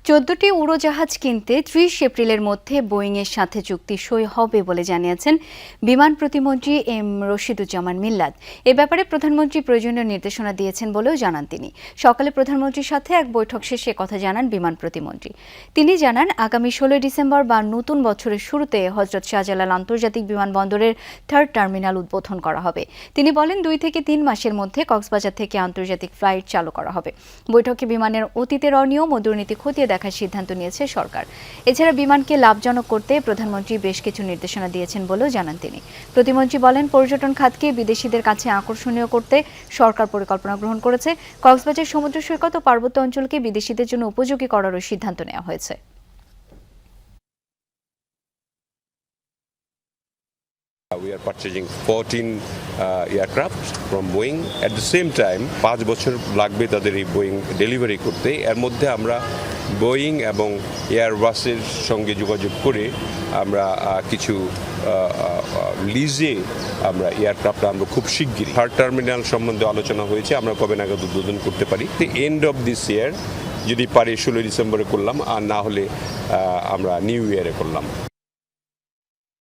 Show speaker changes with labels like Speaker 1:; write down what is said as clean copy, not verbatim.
Speaker 1: 14টি উড়োজাহাজ কিনতে 30 এপ্রিলের মধ্যে বোয়িংয়ের সাথে চুক্তি সই হবে বলে জানিয়েছেন বিমান প্রতিমন্ত্রী এম রশিদুজ্জামান মিল্লাত। এ ব্যাপারে প্রধানমন্ত্রী প্রয়োজনীয় নির্দেশনা দিয়েছেন বলেও জানান তিনি। সকালে প্রধানমন্ত্রীর সাথে এক বৈঠক শেষে কথা জানান বিমান প্রতিমন্ত্রী। তিনি জানান, আগামী 16 ডিসেম্বর বা নতুন বছরের শুরুতে হযরত শাহজালাল আন্তর্জাতিক বিমানবন্দরের 3rd টার্মিনাল উদ্বোধন করা হবে। তিনি বলেন, 2 থেকে 3 মাসের মধ্যে কক্সবাজার থেকে আন্তর্জাতিক ফ্লাইট চালু করা হবে। বৈঠকে বিমানের অতীতের অনিয়ম ও দুর্নীতি খতিয়ে দেখার সিদ্ধান্ত নিয়েছে সরকার। এছাড়া বিমানকে লাভজনক করতে প্রধানমন্ত্রী বেশ কিছু নির্দেশনা দিয়েছেন বলেও জানান তিনি। প্রতিমন্ত্রী বলেন, পর্যটন খাতকে বিদেশিদের কাছে আকর্ষণীয় করতে সরকার পরিকল্পনা গ্রহণ করেছে। কক্সবাজার সমুদ্র সৈকত ও পার্বত্য অঞ্চলকে বিদেশিদের জন্য উপযোগী করারও সিদ্ধান্ত নেওয়া হয়েছে।
Speaker 2: We are purchasing 14 aircraft from Boeing. At the same time, 5 বছর লাগবে তাদের এই বোয়িং ডেলিভারি করতে। এর মধ্যে আমরা বোয়িং এবং এয়ারবাসের সঙ্গে যোগাযোগ করে আমরা কিছু লিজে আমরা এয়ারক্রাফট আমরা খুব শিগগিরই 3rd টার্মিনাল সম্বন্ধে আলোচনা হয়েছে, আমরা কবে নাগাদ উদ্বোধন করতে পারি। এন্ড অফ দিস ইয়ার যদি পারি 16 ডিসেম্বরে করলাম, আর না হলে আমরা নিউ ইয়ারে করলাম।